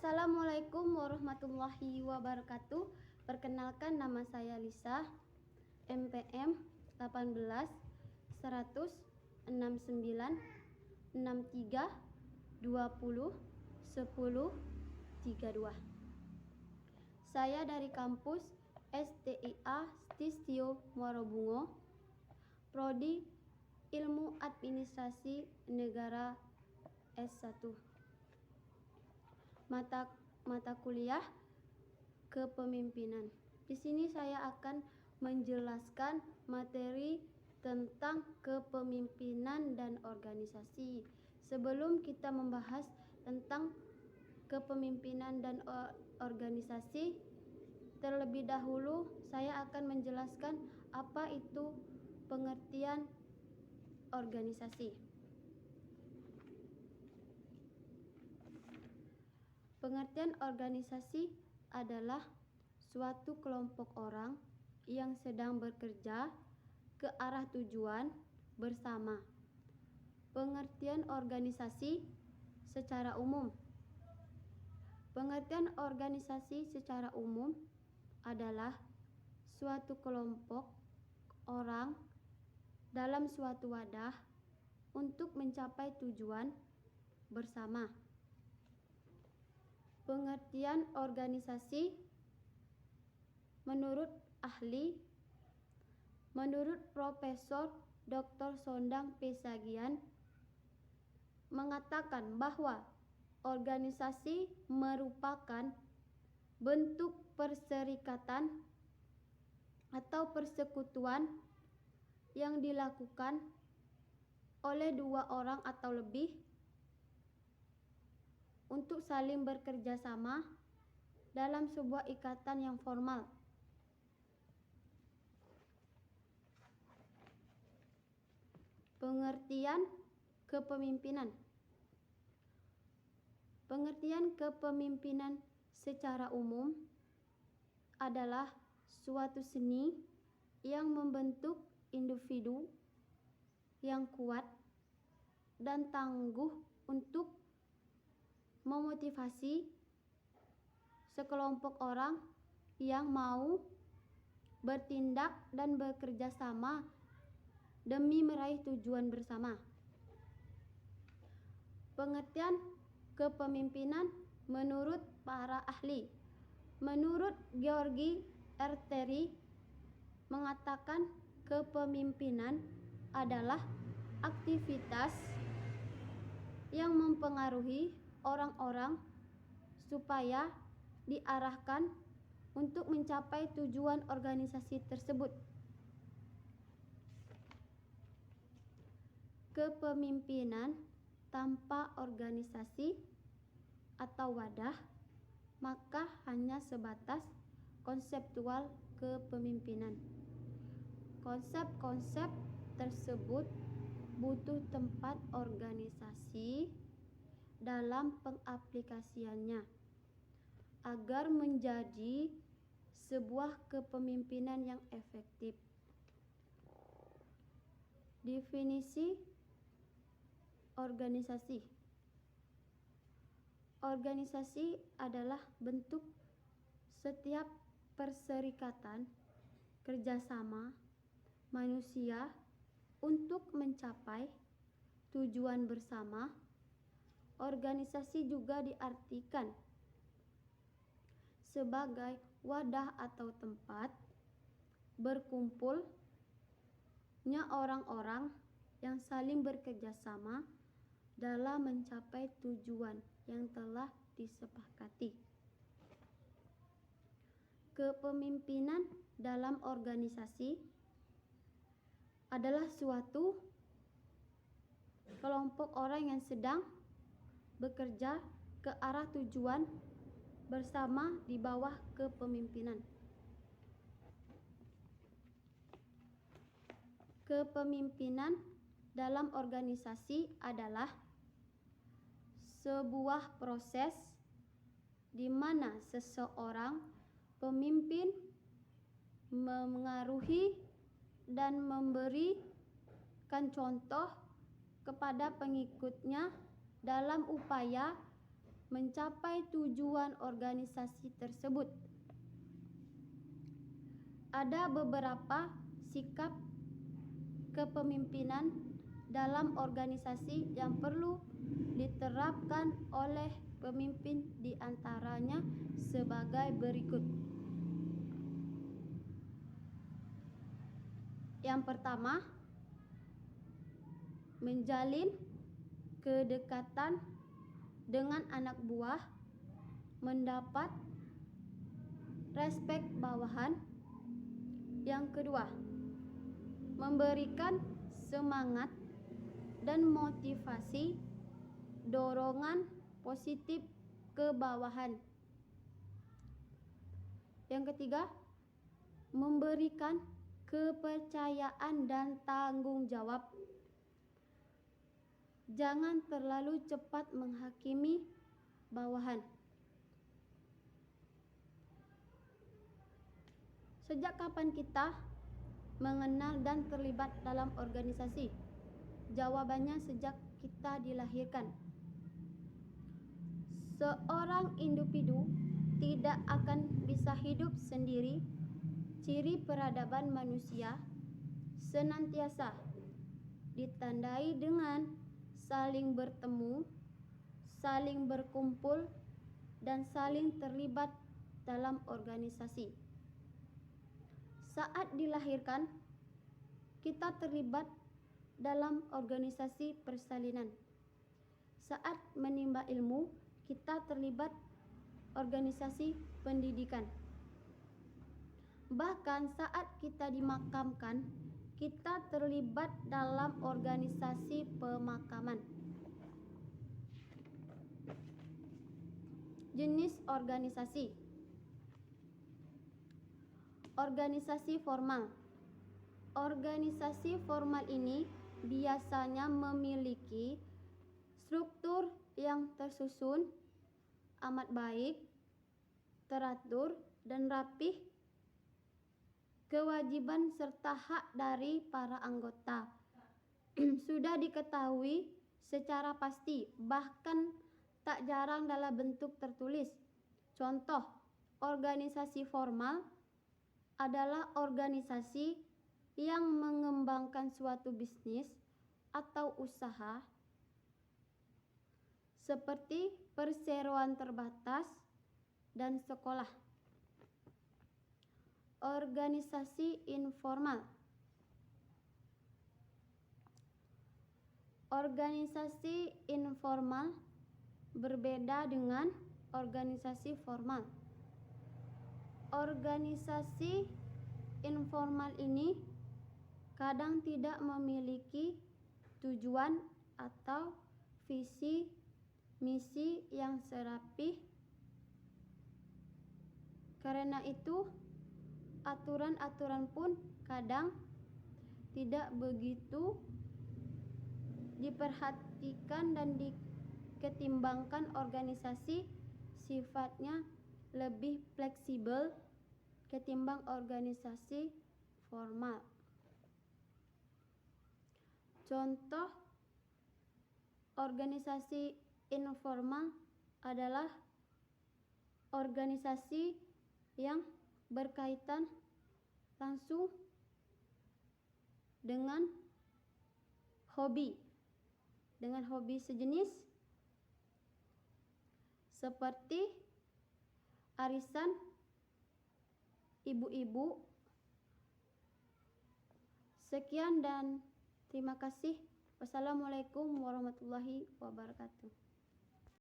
Assalamualaikum warahmatullahi wabarakatuh. Perkenalkan, nama saya Lisa, MPM 18 169 63 20 10 32. Saya dari kampus STIA Stistio Muarobungo, Prodi Ilmu Administrasi Negara S1. Mata kuliah kepemimpinan. Di sini saya akan menjelaskan materi tentang kepemimpinan dan organisasi. Sebelum kita membahas tentang kepemimpinan dan organisasi, terlebih dahulu saya akan menjelaskan apa itu pengertian organisasi. Pengertian organisasi adalah suatu kelompok orang yang sedang bekerja ke arah tujuan bersama. Pengertian organisasi secara umum. Pengertian organisasi secara umum adalah suatu kelompok orang dalam suatu wadah untuk mencapai tujuan bersama. Pengertian organisasi menurut Profesor Dr. Sondang P. Sagian mengatakan bahwa organisasi merupakan bentuk perserikatan atau persekutuan yang dilakukan oleh dua orang atau lebih untuk saling bekerja sama dalam sebuah ikatan yang formal. Pengertian kepemimpinan. Pengertian kepemimpinan secara umum adalah suatu seni yang membentuk individu yang kuat dan tangguh untuk memotivasi sekelompok orang yang mau bertindak dan bekerja sama demi meraih tujuan bersama. Pengertian kepemimpinan menurut para ahli. Menurut Georgi Erteri mengatakan kepemimpinan adalah aktivitas yang mempengaruhi orang-orang supaya diarahkan untuk mencapai tujuan organisasi tersebut. Kepemimpinan tanpa organisasi atau wadah maka hanya sebatas konseptual kepemimpinan. Konsep-konsep tersebut butuh tempat organisasi dalam pengaplikasiannya agar menjadi sebuah kepemimpinan yang efektif. Definisi organisasi. Organisasi adalah bentuk setiap perserikatan kerjasama manusia untuk mencapai tujuan bersama. Organisasi juga diartikan sebagai wadah atau tempat berkumpulnya orang-orang yang saling bekerja sama dalam mencapai tujuan yang telah disepakati. Kepemimpinan dalam organisasi adalah suatu kelompok orang yang sedang bekerja ke arah tujuan bersama di bawah kepemimpinan. Kepemimpinan dalam organisasi adalah sebuah proses di mana seseorang pemimpin memengaruhi dan memberikan contoh kepada pengikutnya dalam upaya mencapai tujuan organisasi tersebut. Ada beberapa sikap kepemimpinan dalam organisasi yang perlu diterapkan oleh pemimpin, di antaranya sebagai berikut. Yang pertama, menjalin kedekatan dengan anak buah, mendapat respek bawahan. Yang kedua, memberikan semangat dan motivasi, dorongan positif ke bawahan. Yang ketiga, memberikan kepercayaan dan tanggung jawab. Jangan terlalu cepat menghakimi bawahan. Sejak kapan kita mengenal dan terlibat dalam organisasi? Jawabannya sejak kita dilahirkan. Seorang individu tidak akan bisa hidup sendiri. Ciri peradaban manusia senantiasa ditandai dengan saling bertemu, saling berkumpul, dan saling terlibat dalam organisasi. Saat dilahirkan, kita terlibat dalam organisasi persalinan. Saat menimba ilmu, kita terlibat organisasi pendidikan. Bahkan saat kita dimakamkan, kita terlibat dalam organisasi pemakaman. Jenis organisasi. Organisasi formal. Organisasi formal ini biasanya memiliki struktur yang tersusun, amat baik, teratur, dan rapih. Kewajiban serta hak dari para anggota sudah diketahui secara pasti, bahkan tak jarang dalam bentuk tertulis. Contoh, organisasi formal adalah organisasi yang mengembangkan suatu bisnis atau usaha seperti perseroan terbatas dan sekolah. Organisasi informal. Organisasi informal berbeda dengan organisasi formal. Organisasi informal ini kadang tidak memiliki tujuan atau visi misi yang serapih. Karena itu, aturan-aturan pun kadang tidak begitu diperhatikan dan diketimbangkan. Organisasi sifatnya lebih fleksibel ketimbang organisasi formal. Contoh organisasi informal adalah organisasi yang berkaitan langsung dengan hobi sejenis seperti arisan ibu-ibu. Sekian dan terima kasih. Wassalamualaikum warahmatullahi wabarakatuh.